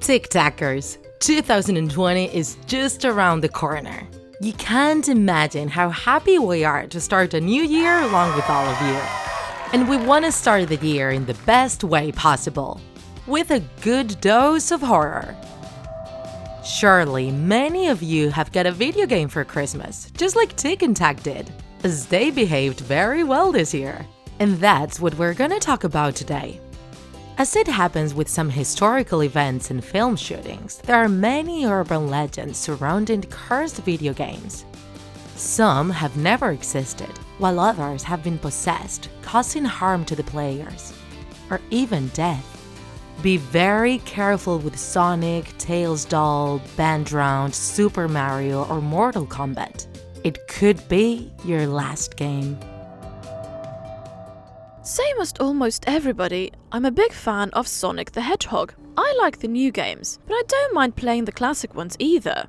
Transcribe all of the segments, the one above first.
TikTakers, 2020 is just around the corner. You can't imagine how happy we are to start a new year along with all of you. And we want to start the year in the best way possible, with a good dose of horror. Surely many of you have got a video game for Christmas, just like TikTak did, as they behaved very well this year. And that's what we're gonna talk about today. As it happens with some historical events and film shootings, there are many urban legends surrounding cursed video games. Some have never existed, while others have been possessed, causing harm to the players, or even death. Be very careful with Sonic, Tails Doll, Bandround, Super Mario, or Mortal Kombat. It could be your last game. Same as almost everybody, I'm a big fan of Sonic the Hedgehog. I like the new games, but I don't mind playing the classic ones either.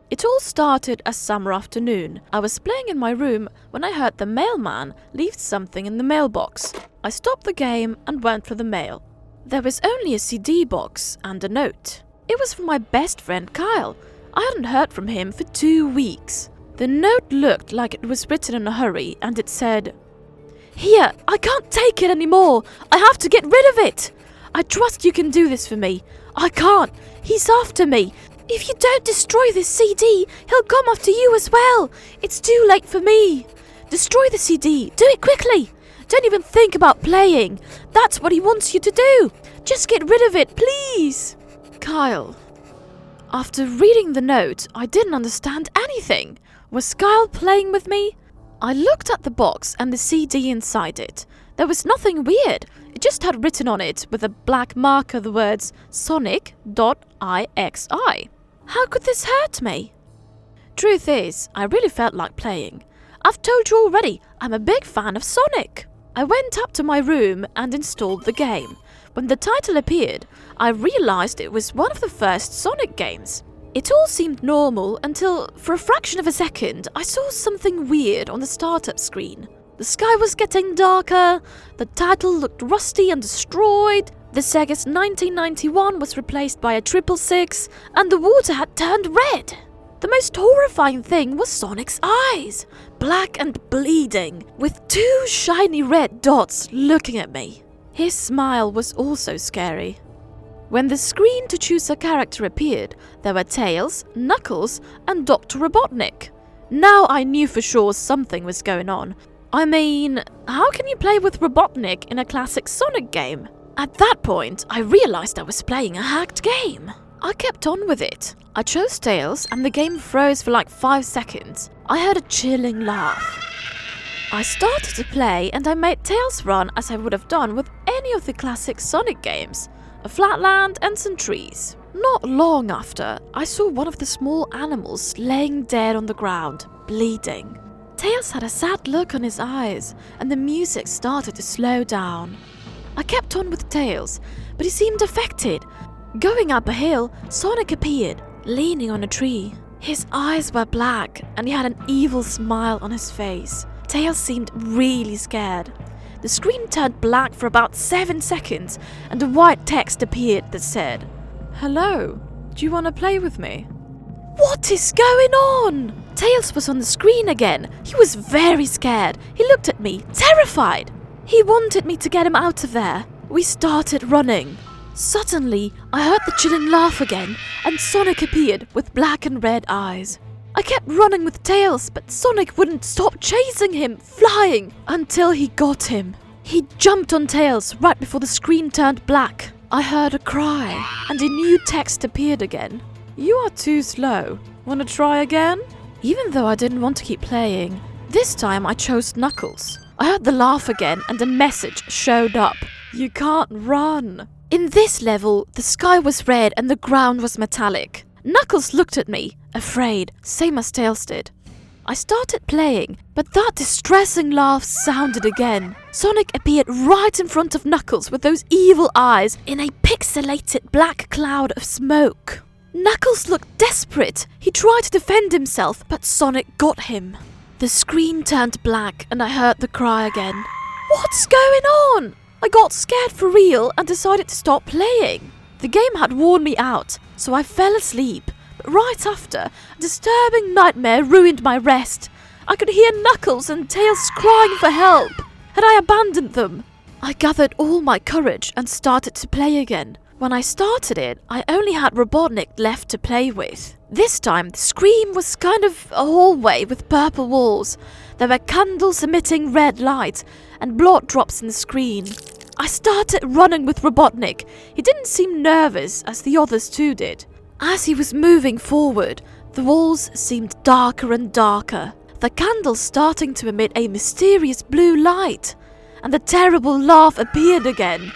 It all started a summer afternoon. I was playing in my room when I heard the mailman leave something in the mailbox. I stopped the game and went for the mail. There was only a CD box and a note. It was from my best friend Kyle. I hadn't heard from him for 2 weeks. The note looked like it was written in a hurry and it said, "Here, I can't take it anymore. I have to get rid of it. I trust you can do this for me. I can't. He's after me. If you don't destroy this CD, he'll come after you as well. It's too late for me. Destroy the CD. Do it quickly. Don't even think about playing. That's what he wants you to do. Just get rid of it, please." Kyle. After reading the note, I didn't understand anything. Was Kyle playing with me? I looked at the box and the CD inside it. There was nothing weird. It just had written on it with a black marker the words Sonic.exe. How could this hurt me? Truth is, I really felt like playing. I've told you already, I'm a big fan of Sonic. I went up to my room and installed the game. When the title appeared, I realized it was one of the first Sonic games. It all seemed normal until, for a fraction of a second, I saw something weird on the startup screen. The sky was getting darker, the title looked rusty and destroyed, the Sega's 1991 was replaced by a 666, and the water had turned red. The most horrifying thing was Sonic's eyes, black and bleeding, with 2 shiny red dots looking at me. His smile was also scary. When the screen to choose a character appeared, there were Tails, Knuckles, and Dr. Robotnik. Now I knew for sure something was going on. I mean, how can you play with Robotnik in a classic Sonic game? At that point, I realized I was playing a hacked game. I kept on with it. I chose Tails and the game froze for like 5 seconds. I heard a chilling laugh. I started to play and I made Tails run as I would have done with any of the classic Sonic games. A flat land and some trees. Not long after, I saw one of the small animals laying dead on the ground, bleeding. Tails had a sad look on his eyes, and the music started to slow down. I kept on with Tails, but he seemed affected. Going up a hill, Sonic appeared, leaning on a tree. His eyes were black, and he had an evil smile on his face. Tails seemed really scared. The screen turned black for about 7 seconds, and a white text appeared that said, "Hello, do you want to play with me?" What is going on? Tails was on the screen again. He was very scared. He looked at me, terrified. He wanted me to get him out of there. We started running. Suddenly, I heard the chilling laugh again, and Sonic appeared with black and red eyes. I kept running with Tails, but Sonic wouldn't stop chasing him, flying, until he got him. He jumped on Tails right before the screen turned black. I heard a cry, and a new text appeared again. "You are too slow. Wanna try again?" Even though I didn't want to keep playing, this time I chose Knuckles. I heard the laugh again, and a message showed up. "You can't run." In this level, the sky was red and the ground was metallic. Knuckles looked at me, afraid, same as Tails did. I started playing, but that distressing laugh sounded again. Sonic appeared right in front of Knuckles with those evil eyes in a pixelated black cloud of smoke. Knuckles looked desperate. He tried to defend himself, but Sonic got him. The screen turned black and I heard the cry again. What's going on? I got scared for real and decided to stop playing. The game had worn me out, so I fell asleep. But right after, a disturbing nightmare ruined my rest. I could hear Knuckles and Tails crying for help. Had I abandoned them? I gathered all my courage and started to play again. When I started it, I only had Robotnik left to play with. This time, the screen was kind of a hallway with purple walls. There were candles emitting red light and blood drops in the screen. I started running with Robotnik. He didn't seem nervous as the others too did. As he was moving forward, the walls seemed darker and darker. The candles starting to emit a mysterious blue light. And the terrible laugh appeared again.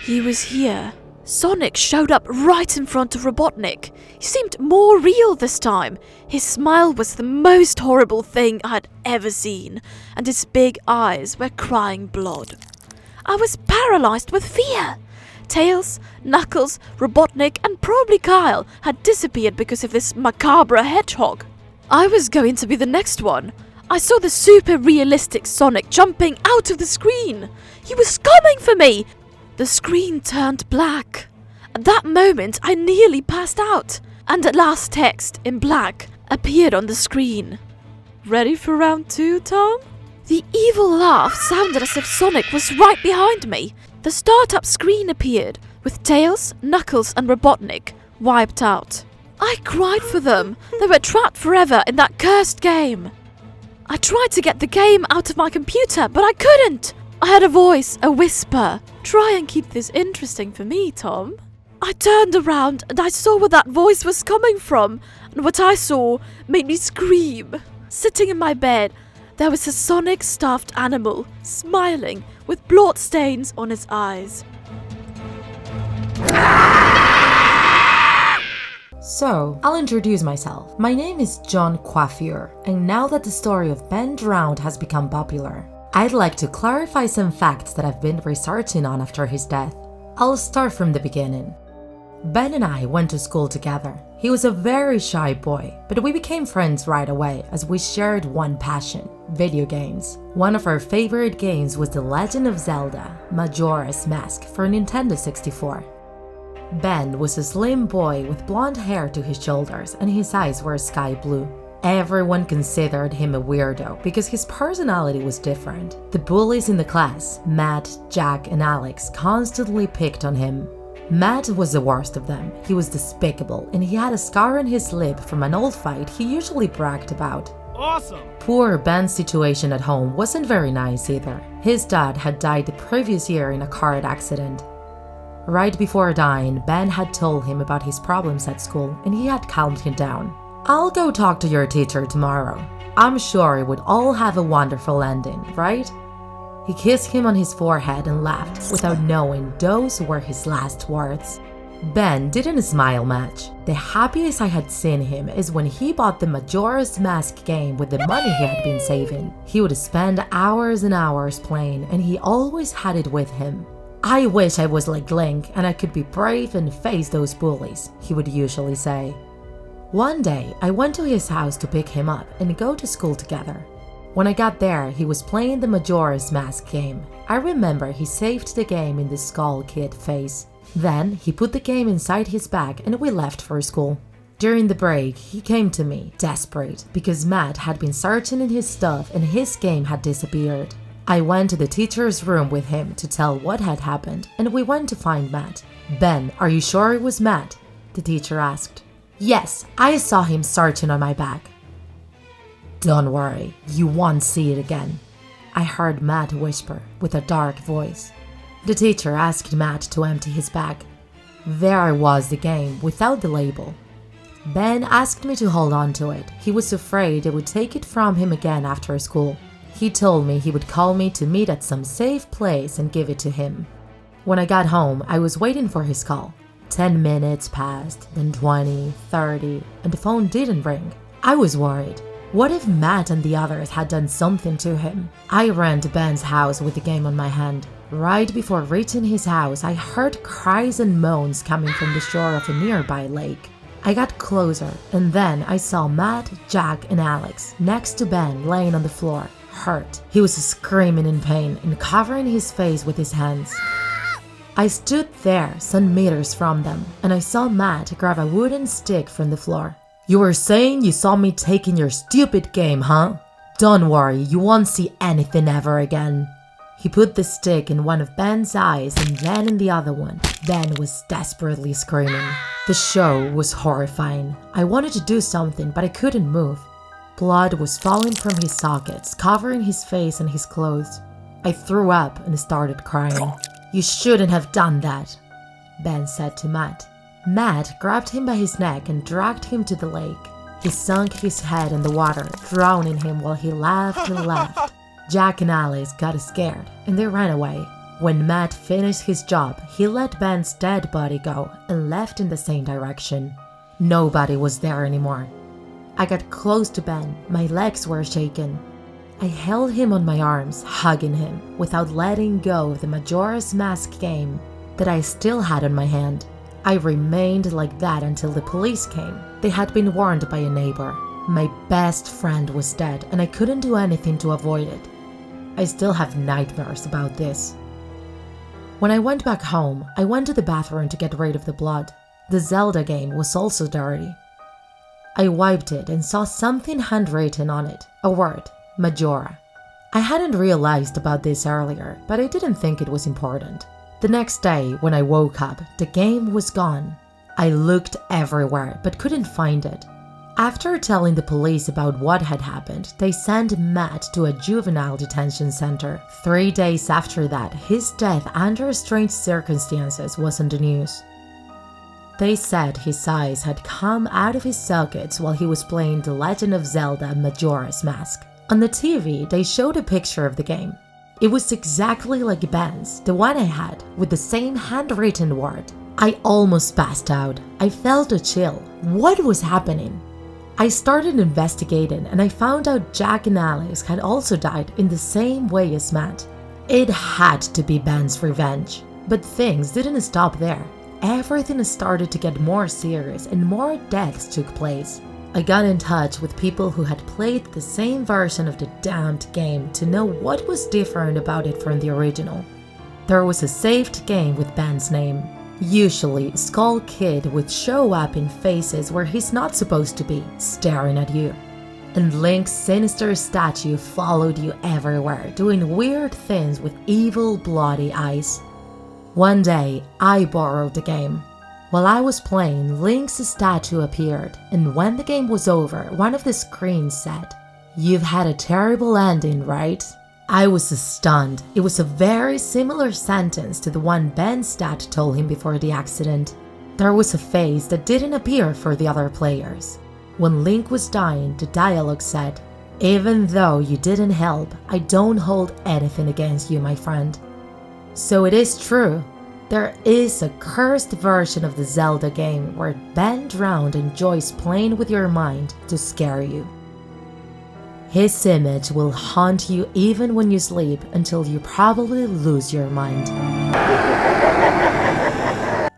He was here. Sonic showed up right in front of Robotnik. He seemed more real this time. His smile was the most horrible thing I had ever seen, and his big eyes were crying blood. I was paralyzed with fear. Tails, Knuckles, Robotnik, and probably Kyle had disappeared because of this macabre hedgehog. I was going to be the next one. I saw the super realistic Sonic jumping out of the screen. He was coming for me. The screen turned black. At that moment, I nearly passed out, and the last text in black appeared on the screen. Ready for round 2, Tom? The evil laugh sounded as if Sonic was right behind me. The startup screen appeared, with Tails, Knuckles, and Robotnik wiped out. I cried for them. They were trapped forever in that cursed game. I tried to get the game out of my computer, but I couldn't. I heard a voice, a whisper. Try and keep this interesting for me, Tom. I turned around and I saw where that voice was coming from, and what I saw made me scream. Sitting in my bed, there was a Sonic stuffed animal, smiling, with blood stains on his eyes. So, I'll introduce myself. My name is John Coiffure, and now that the story of Ben drowned has become popular, I'd like to clarify some facts that I've been researching on after his death. I'll start from the beginning. Ben and I went to school together. He was a very shy boy, but we became friends right away as we shared one passion: video games. One of our favorite games was The Legend of Zelda: Majora's Mask for Nintendo 64. Ben was a slim boy with blonde hair to his shoulders and his eyes were sky blue. Everyone considered him a weirdo because his personality was different. The bullies in the class, Matt, Jack, and Alex, constantly picked on him. Matt was the worst of them. He was despicable and he had a scar on his lip from an old fight he usually bragged about. Awesome! Poor Ben's situation at home wasn't very nice either. His dad had died the previous year in a car accident. Right before dying, Ben had told him about his problems at school and he had calmed him down. "I'll go talk to your teacher tomorrow. I'm sure it would all have a wonderful ending, right?" He kissed him on his forehead and laughed without knowing those were his last words. Ben didn't smile much. The happiest I had seen him is when he bought the Majora's Mask game with the money he had been saving. He would spend hours and hours playing and he always had it with him. "I wish I was like Link and I could be brave and face those bullies," he would usually say. One day, I went to his house to pick him up and go to school together. When I got there, he was playing the Majora's Mask game. I remember he saved the game in the Skull Kid phase. Then, he put the game inside his bag and we left for school. During the break, he came to me, desperate, because Matt had been searching in his stuff and his game had disappeared. I went to the teacher's room with him to tell what had happened and we went to find Matt. "Ben, are you sure it was Matt?" the teacher asked. "Yes, I saw him searching on my bag." "Don't worry, you won't see it again," I heard Matt whisper with a dark voice. The teacher asked Matt to empty his bag. There was the game without the label. Ben asked me to hold on to it. He was afraid I would take it from him again after school. He told me he would call me to meet at some safe place and give it to him. When I got home, I was waiting for his call. 10 minutes passed, then 20, 30, and the phone didn't ring. I was worried. What if Matt and the others had done something to him? I ran to Ben's house with the game on my hand. Right before reaching his house, I heard cries and moans coming from the shore of a nearby lake. I got closer, and then I saw Matt, Jack, and Alex next to Ben laying on the floor, hurt. He was screaming in pain and covering his face with his hands. I stood there some meters from them, and I saw Matt grab a wooden stick from the floor. "You were saying you saw me taking your stupid game, huh? Don't worry, you won't see anything ever again." He put the stick in one of Ben's eyes and then in the other one. Ben was desperately screaming. The show was horrifying. I wanted to do something, but I couldn't move. Blood was falling from his sockets, covering his face and his clothes. I threw up and started crying. "You shouldn't have done that," Ben said to Matt. Matt grabbed him by his neck and dragged him to the lake. He sunk his head in the water, drowning him while he laughed and laughed. Jack and Alice got scared and they ran away. When Matt finished his job, he let Ben's dead body go and left in the same direction. Nobody was there anymore. I got close to Ben. My legs were shaking. I held him on my arms, hugging him, without letting go of the Majora's Mask game that I still had on my hand. I remained like that until the police came. They had been warned by a neighbor. My best friend was dead and I couldn't do anything to avoid it. I still have nightmares about this. When I went back home, I went to the bathroom to get rid of the blood. The Zelda game was also dirty. I wiped it and saw something handwritten on it, a word, Majora. I hadn't realized about this earlier, but I didn't think it was important. The next day, when I woke up, the game was gone. I looked everywhere, but couldn't find it. After telling the police about what had happened, they sent Matt to a juvenile detention center. 3 days after that, his death under strange circumstances was on the news. They said his eyes had come out of his sockets while he was playing The Legend of Zelda Majora's Mask. On the TV, they showed a picture of the game. It was exactly like Ben's, the one I had, with the same handwritten word. I almost passed out. I felt a chill. What was happening? I started investigating and I found out Jack and Alex had also died in the same way as Matt. It had to be Ben's revenge. But things didn't stop there. Everything started to get more serious and more deaths took place. I got in touch with people who had played the same version of the damned game to know what was different about it from the original. There was a saved game with Ben's name. Usually, Skull Kid would show up in faces where he's not supposed to be, staring at you. And Link's sinister statue followed you everywhere, doing weird things with evil, bloody eyes. One day, I borrowed the game. While I was playing, Link's statue appeared, and when the game was over, one of the screens said, "You've had a terrible ending, right?" I was stunned. It was a very similar sentence to the one Ben's dad told him before the accident. There was a face that didn't appear for the other players. When Link was dying, the dialogue said, "Even though you didn't help, I don't hold anything against you, my friend." So it is true. There is a cursed version of the Zelda game where Ben drowned enjoys playing with your mind to scare you. His image will haunt you even when you sleep until you probably lose your mind.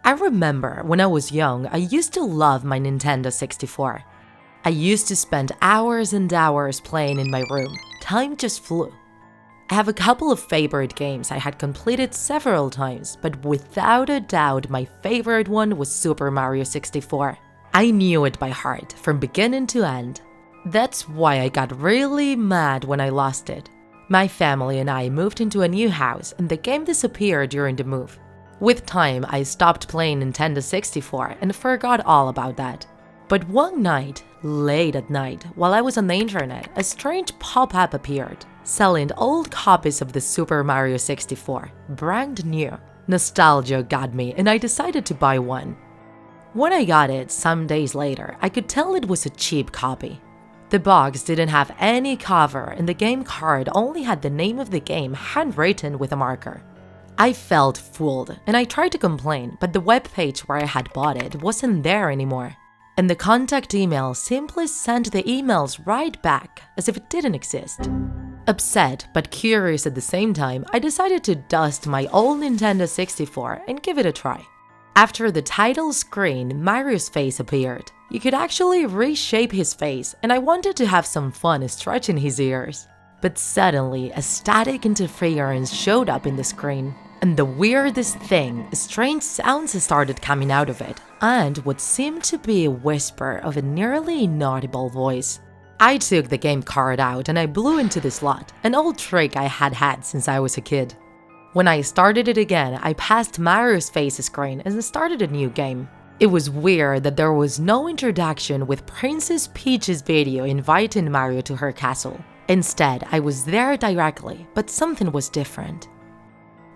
I remember when I was young, I used to love my Nintendo 64. I used to spend hours and hours playing in my room. Time just flew. I have a couple of favorite games I had completed several times, but without a doubt my favorite one was Super Mario 64. I knew it by heart, from beginning to end. That's why I got really mad when I lost it. My family and I moved into a new house and the game disappeared during the move. With time, I stopped playing Nintendo 64 and forgot all about that. But one night, late at night, while I was on the internet, a strange pop-up appeared, selling old copies of the Super Mario 64, brand new. Nostalgia got me and I decided to buy one. When I got it some days later, I could tell it was a cheap copy. The box didn't have any cover and the game card only had the name of the game handwritten with a marker. I felt fooled and I tried to complain, but the webpage where I had bought it wasn't there anymore. And the contact email simply sent the emails right back as if it didn't exist. Upset but curious at the same time, I decided to dust my old Nintendo 64 and give it a try. After the title screen, Mario's face appeared. You could actually reshape his face, and I wanted to have some fun stretching his ears. But suddenly, a static interference showed up in the screen. And the weirdest thing, strange sounds started coming out of it, and what seemed to be a whisper of a nearly inaudible voice. I took the game card out and I blew into the slot, an old trick I had had since I was a kid. When I started it again, I passed Mario's face screen and started a new game. It was weird that there was no introduction with Princess Peach's video inviting Mario to her castle. Instead, I was there directly, but something was different.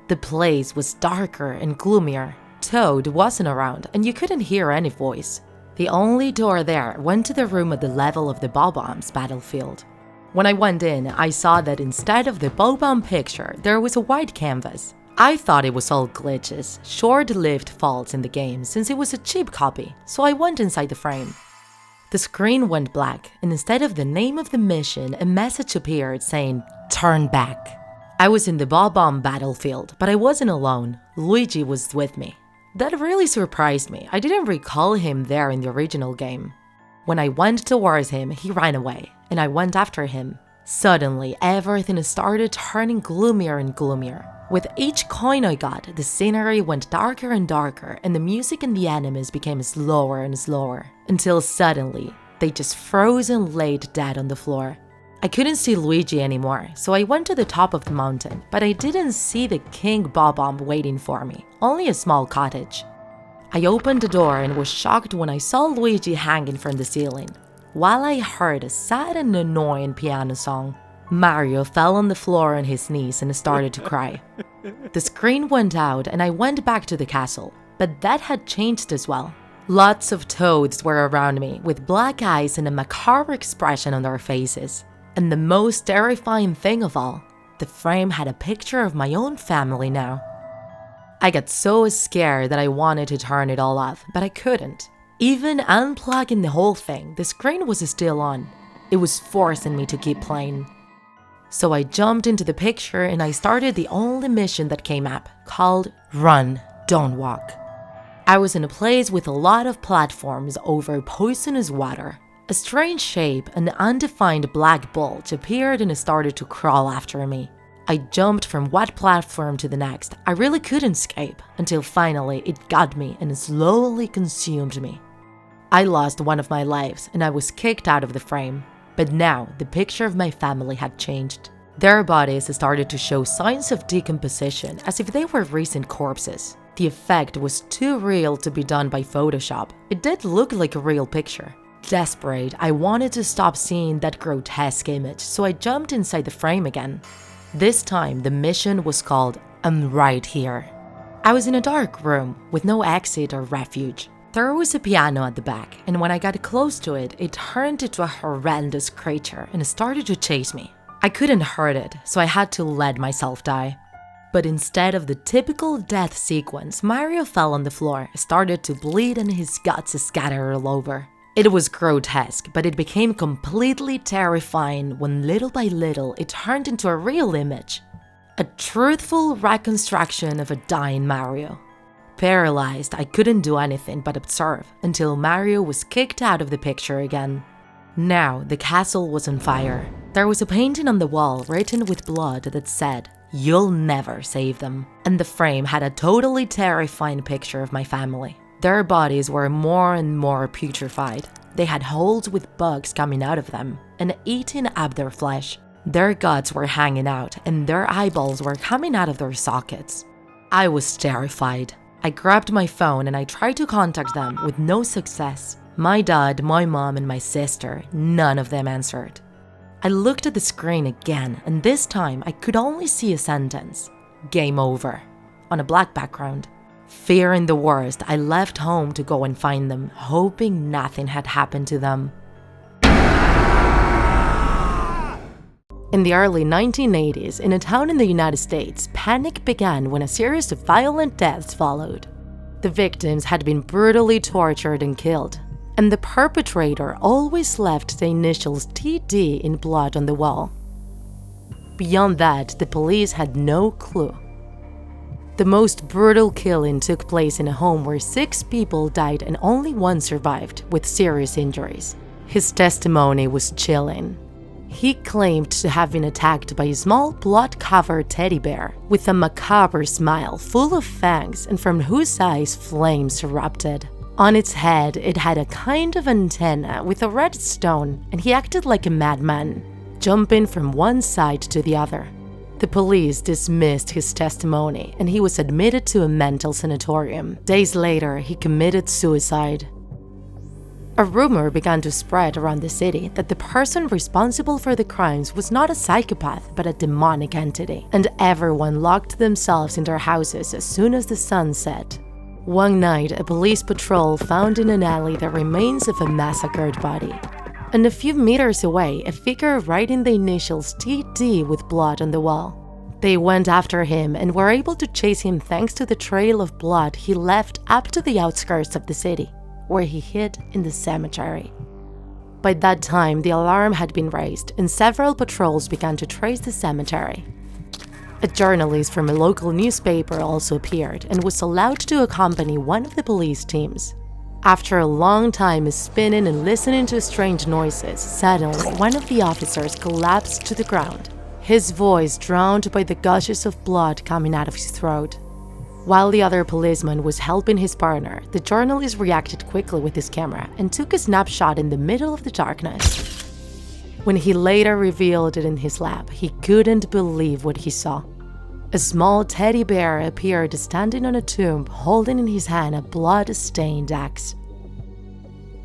The place was darker and gloomier. Toad wasn't around and you couldn't hear any voice. The only door there went to the room at the level of the Bob-omb's battlefield. When I went in, I saw that instead of the Bob-omb picture, there was a white canvas. I thought it was all glitches, short-lived faults in the game since it was a cheap copy, so I went inside the frame. The screen went black, and instead of the name of the mission, a message appeared saying, "Turn back." I was in the Bob-omb battlefield, but I wasn't alone. Luigi was with me. That really surprised me. I didn't recall him there in the original game. When I went towards him, he ran away, and I went after him. Suddenly, everything started turning gloomier and gloomier. With each coin I got, the scenery went darker and darker, and the music and the enemies became slower and slower, until suddenly, they just froze and laid dead on the floor. I couldn't see Luigi anymore, so I went to the top of the mountain, but I didn't see the King Bob-omb waiting for me, only a small cottage. I opened the door and was shocked when I saw Luigi hanging from the ceiling, while I heard a sad and annoying piano song. Mario fell on the floor on his knees and started to cry. The screen went out and I went back to the castle, but that had changed as well. Lots of toads were around me, with black eyes and a macabre expression on their faces. And the most terrifying thing of all, the frame had a picture of my own family now. I got so scared that I wanted to turn it all off, but I couldn't. Even unplugging the whole thing, the screen was still on. It was forcing me to keep playing. So I jumped into the picture and I started the only mission that came up, called Run, Don't Walk. I was in a place with a lot of platforms over poisonous water. A strange shape, an undefined black bulge appeared and started to crawl after me. I jumped from one platform to the next. I really couldn't escape, until finally it got me and slowly consumed me. I lost one of my lives and I was kicked out of the frame. But now, the picture of my family had changed. Their bodies started to show signs of decomposition, as if they were recent corpses. The effect was too real to be done by Photoshop. It did look like a real picture. Desperate, I wanted to stop seeing that grotesque image, so I jumped inside the frame again. This time, the mission was called I'm Right Here. I was in a dark room with no exit or refuge. There was a piano at the back, and when I got close to it, it turned into a horrendous creature and started to chase me. I couldn't hurt it, so I had to let myself die. But instead of the typical death sequence, Mario fell on the floor, started to bleed, and his guts scattered all over. It was grotesque, but it became completely terrifying when little by little it turned into a real image. A truthful reconstruction of a dying Mario. Paralyzed, I couldn't do anything but observe until Mario was kicked out of the picture again. Now, the castle was on fire. There was a painting on the wall written with blood that said, "You'll never save them." And the frame had a totally terrifying picture of my family. Their bodies were more and more putrefied. They had holes with bugs coming out of them and eating up their flesh. Their guts were hanging out and their eyeballs were coming out of their sockets. I was terrified. I grabbed my phone and I tried to contact them with no success. My dad, my mom, and my sister, none of them answered. I looked at the screen again, and this time I could only see a sentence, "Game over," on a black background. Fearing the worst, I left home to go and find them, hoping nothing had happened to them. In the early 1980s, in a town in the United States, panic began when a series of violent deaths followed. The victims had been brutally tortured and killed, and the perpetrator always left the initials TD in blood on the wall. Beyond that, the police had no clue. The most brutal killing took place in a home where 6 people died and only one survived with serious injuries. His testimony was chilling. He claimed to have been attacked by a small blood-covered teddy bear with a macabre smile full of fangs and from whose eyes flames erupted. On its head, it had a kind of antenna with a red stone, and he acted like a madman, jumping from one side to the other. The police dismissed his testimony, and he was admitted to a mental sanatorium. Days later, he committed suicide. A rumor began to spread around the city that the person responsible for the crimes was not a psychopath but a demonic entity, and everyone locked themselves in their houses as soon as the sun set. One night, a police patrol found in an alley the remains of a massacred body. And a few meters away, a figure writing the initials TD with blood on the wall. They went after him and were able to chase him thanks to the trail of blood he left up to the outskirts of the city, where he hid in the cemetery. By that time, the alarm had been raised and several patrols began to trace the cemetery. A journalist from a local newspaper also appeared and was allowed to accompany one of the police teams. After a long time spinning and listening to strange noises, suddenly one of the officers collapsed to the ground, his voice drowned by the gushes of blood coming out of his throat. While the other policeman was helping his partner, the journalist reacted quickly with his camera and took a snapshot in the middle of the darkness. When he later revealed it in his lab, he couldn't believe what he saw. A small teddy bear appeared standing on a tomb, holding in his hand a blood-stained axe.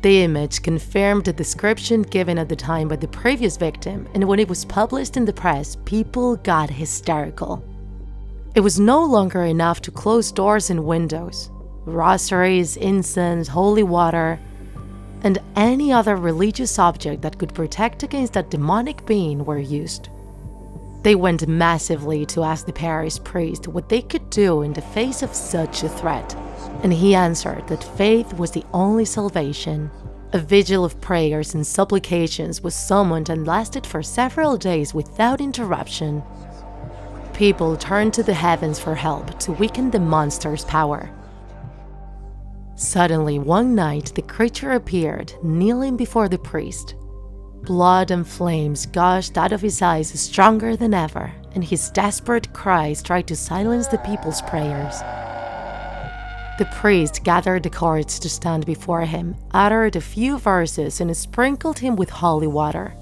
The image confirmed the description given at the time by the previous victim, and when it was published in the press, people got hysterical. It was no longer enough to close doors and windows. Rosaries, incense, holy water, and any other religious object that could protect against that demonic being were used. They went massively to ask the parish priest what they could do in the face of such a threat, and he answered that faith was the only salvation. A vigil of prayers and supplications was summoned and lasted for several days without interruption. People turned to the heavens for help to weaken the monster's power. Suddenly, one night, the creature appeared, kneeling before the priest. Blood and flames gushed out of his eyes stronger than ever, and his desperate cries tried to silence the people's prayers. The priest gathered the courage to stand before him, uttered a few verses, and sprinkled him with holy water.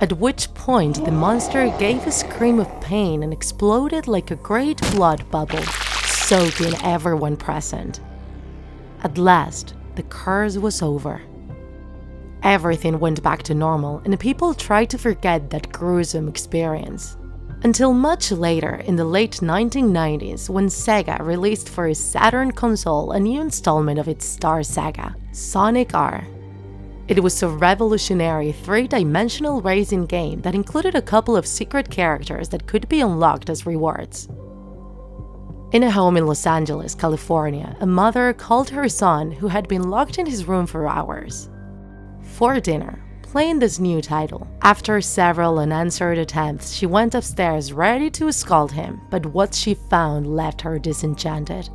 At which point, the monster gave a scream of pain and exploded like a great blood bubble, soaking everyone present. At last, the curse was over. Everything went back to normal, and people tried to forget that gruesome experience. Until much later, in the late 1990s, when Sega released for its Saturn console a new installment of its Star saga, Sonic R. It was a revolutionary three-dimensional racing game that included a couple of secret characters that could be unlocked as rewards. In a home in Los Angeles, California, a mother called her son, who had been locked in his room for hours, for dinner, playing this new title. After several unanswered attempts, she went upstairs ready to scold him, but what she found left her disenchanted.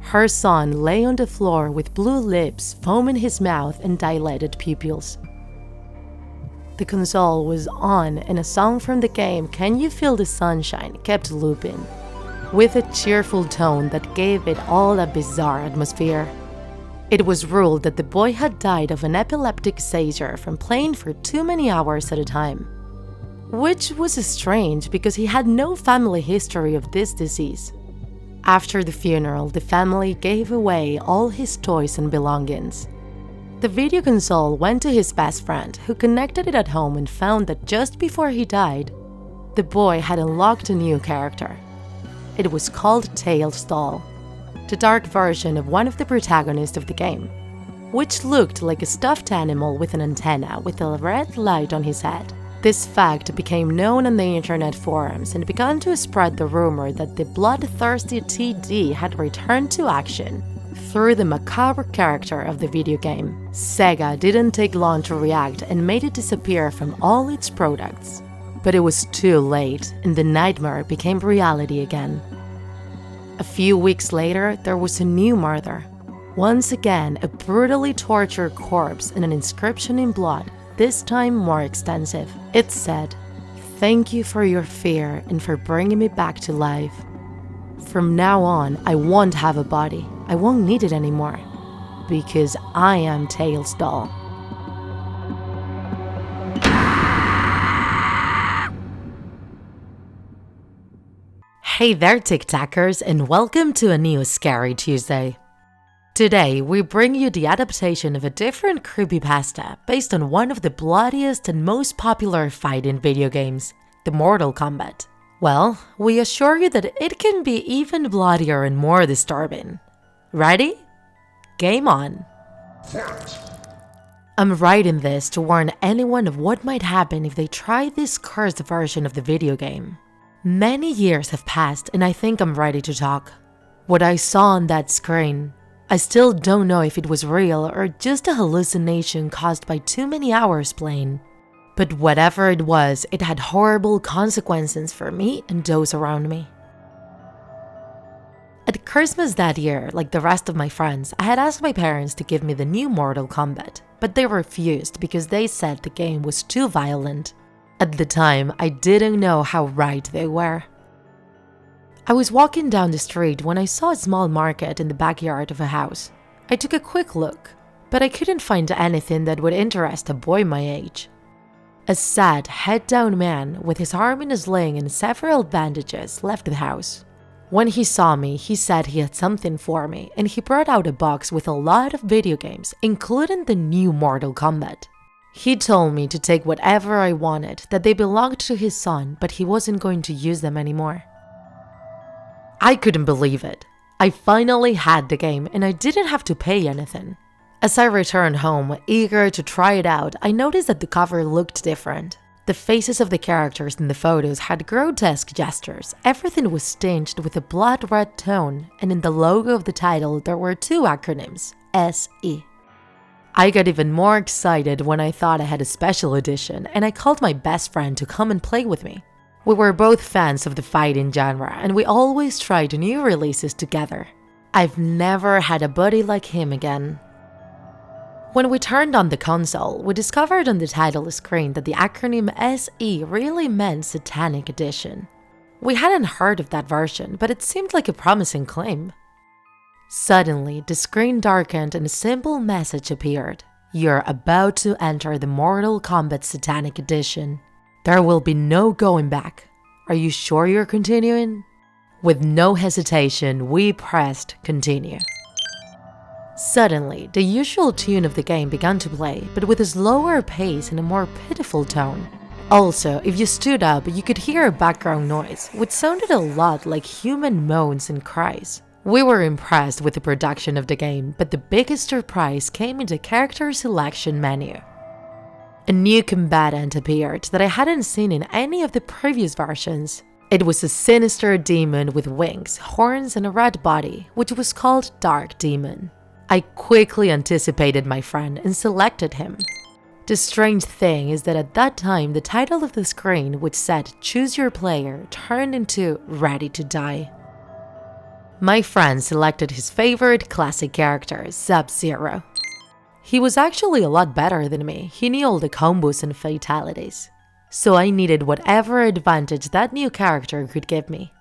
Her son lay on the floor with blue lips, foam in his mouth, and dilated pupils. The console was on, and a song from the game Can You Feel the Sunshine kept looping, with a cheerful tone that gave it all a bizarre atmosphere. It was ruled that the boy had died of an epileptic seizure from playing for too many hours at a time, which was strange because he had no family history of this disease. After the funeral, the family gave away all his toys and belongings. The video console went to his best friend, who connected it at home and found that just before he died, the boy had unlocked a new character. It was called Tails Doll, the dark version of one of the protagonists of the game, which looked like a stuffed animal with an antenna with a red light on his head. This fact became known on the internet forums and began to spread the rumor that the bloodthirsty TD had returned to action through the macabre character of the video game. Sega didn't take long to react and made it disappear from all its products. But it was too late, and the nightmare became reality again. A few weeks later, there was a new murder. Once again, a brutally tortured corpse and an inscription in blood, this time more extensive. It said, "Thank you for your fear and for bringing me back to life. From now on, I won't have a body. I won't need it anymore. Because I am Tails' doll." Hey there, TikTakers, and welcome to a new Scary Tuesday. Today, we bring you the adaptation of a different creepypasta based on one of the bloodiest and most popular fighting video games, the Mortal Kombat. Well, we assure you that it can be even bloodier and more disturbing. Ready? Game on! I'm writing this to warn anyone of what might happen if they try this cursed version of the video game. Many years have passed and I think I'm ready to talk. What I saw on that screen, I still don't know if it was real or just a hallucination caused by too many hours playing. But whatever it was, it had horrible consequences for me and those around me. At Christmas that year, like the rest of my friends, I had asked my parents to give me the new Mortal Kombat, but they refused because they said the game was too violent. At the time, I didn't know how right they were. I was walking down the street when I saw a small market in the backyard of a house. I took a quick look, but I couldn't find anything that would interest a boy my age. A sad, head-down man with his arm in a sling and several bandages left the house. When he saw me, he said he had something for me, and he brought out a box with a lot of video games, including the new Mortal Kombat. He told me to take whatever I wanted, that they belonged to his son, but he wasn't going to use them anymore. I couldn't believe it. I finally had the game and I didn't have to pay anything. As I returned home, eager to try it out, I noticed that the cover looked different. The faces of the characters in the photos had grotesque gestures, everything was tinged with a blood red tone, and in the logo of the title there were two acronyms, SE. I got even more excited when I thought I had a special edition, and I called my best friend to come and play with me. We were both fans of the fighting genre, and we always tried new releases together. I've never had a buddy like him again. When we turned on the console, we discovered on the title screen that the acronym SE really meant Satanic Edition. We hadn't heard of that version, but it seemed like a promising claim. Suddenly, the screen darkened and a simple message appeared. "You're about to enter the Mortal Kombat Satanic Edition. There will be no going back. Are you sure you're continuing?" With no hesitation, we pressed continue. Suddenly, the usual tune of the game began to play, but with a slower pace and a more pitiful tone. Also, if you stood up, you could hear a background noise, which sounded a lot like human moans and cries. We were impressed with the production of the game, but the biggest surprise came in the character selection menu. A new combatant appeared that I hadn't seen in any of the previous versions. It was a sinister demon with wings, horns, and a red body, which was called Dark Demon. I quickly anticipated my friend and selected him. The strange thing is that at that time, the title of the screen, which said "Choose your player," turned into "Ready to Die." My friend selected his favorite classic character, Sub-Zero. He was actually a lot better than me, he knew all the combos and fatalities. So I needed whatever advantage that new character could give me.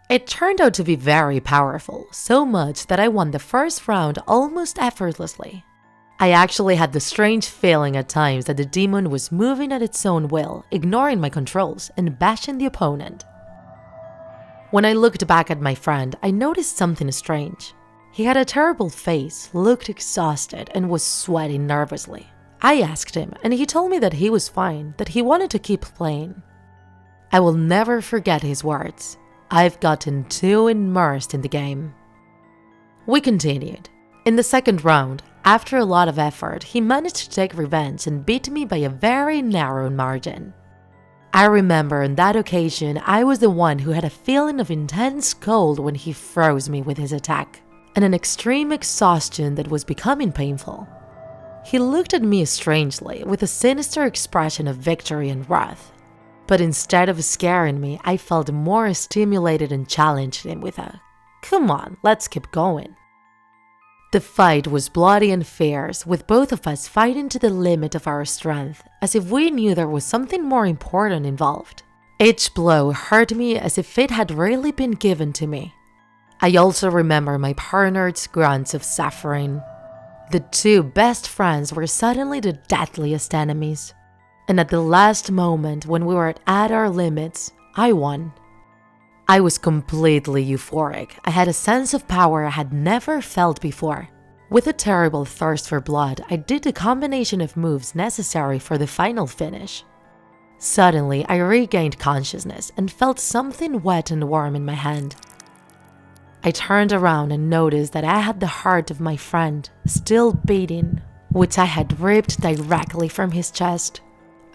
It turned out to be very powerful, so much that I won the first round almost effortlessly. I actually had the strange feeling at times that the demon was moving at its own will, ignoring my controls and bashing the opponent. When I looked back at my friend, I noticed something strange. He had a terrible face, looked exhausted, and was sweating nervously. I asked him, and he told me that he was fine, that he wanted to keep playing. I will never forget his words. I've gotten too immersed in the game. We continued. In the second round, after a lot of effort, he managed to take revenge and beat me by a very narrow margin. I remember on that occasion, I was the one who had a feeling of intense cold when he froze me with his attack, and an extreme exhaustion that was becoming painful. He looked at me strangely, with a sinister expression of victory and wrath. But instead of scaring me, I felt more stimulated and challenged him with a, "Come on, let's keep going." The fight was bloody and fierce, with both of us fighting to the limit of our strength, as if we knew there was something more important involved. Each blow hurt me as if it had really been given to me. I also remember my partner's grunts of suffering. The two best friends were suddenly the deadliest enemies. And at the last moment, when we were at our limits, I won. I was completely euphoric. I had a sense of power I had never felt before. With a terrible thirst for blood, I did the combination of moves necessary for the final finish. Suddenly, I regained consciousness and felt something wet and warm in my hand. I turned around and noticed that I had the heart of my friend still beating, which I had ripped directly from his chest.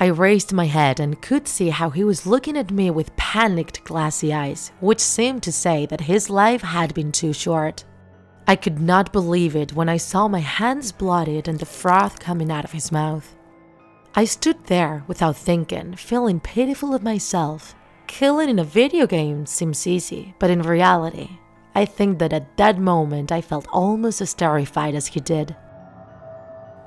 I raised my head and could see how he was looking at me with panicked, glassy eyes, which seemed to say that his life had been too short. I could not believe it when I saw my hands bloodied and the froth coming out of his mouth. I stood there without thinking, feeling pitiful of myself. Killing in a video game seems easy, but in reality, I think that at that moment I felt almost as terrified as he did.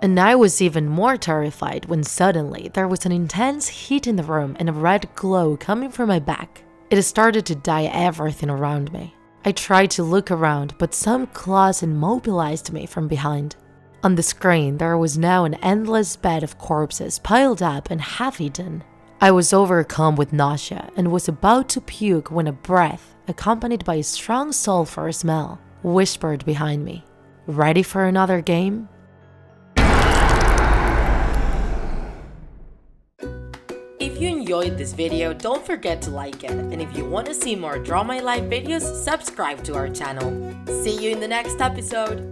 And I was even more terrified when suddenly there was an intense heat in the room and a red glow coming from my back. It started to dye everything around me. I tried to look around, but some claws immobilized me from behind. On the screen, there was now an endless bed of corpses piled up and half-eaten. I was overcome with nausea and was about to puke when a breath, accompanied by a strong sulfur smell, whispered behind me. Ready for another game? If you enjoyed this video, don't forget to like it, and if you want to see more Draw My Life videos, subscribe to our channel. See you in the next episode!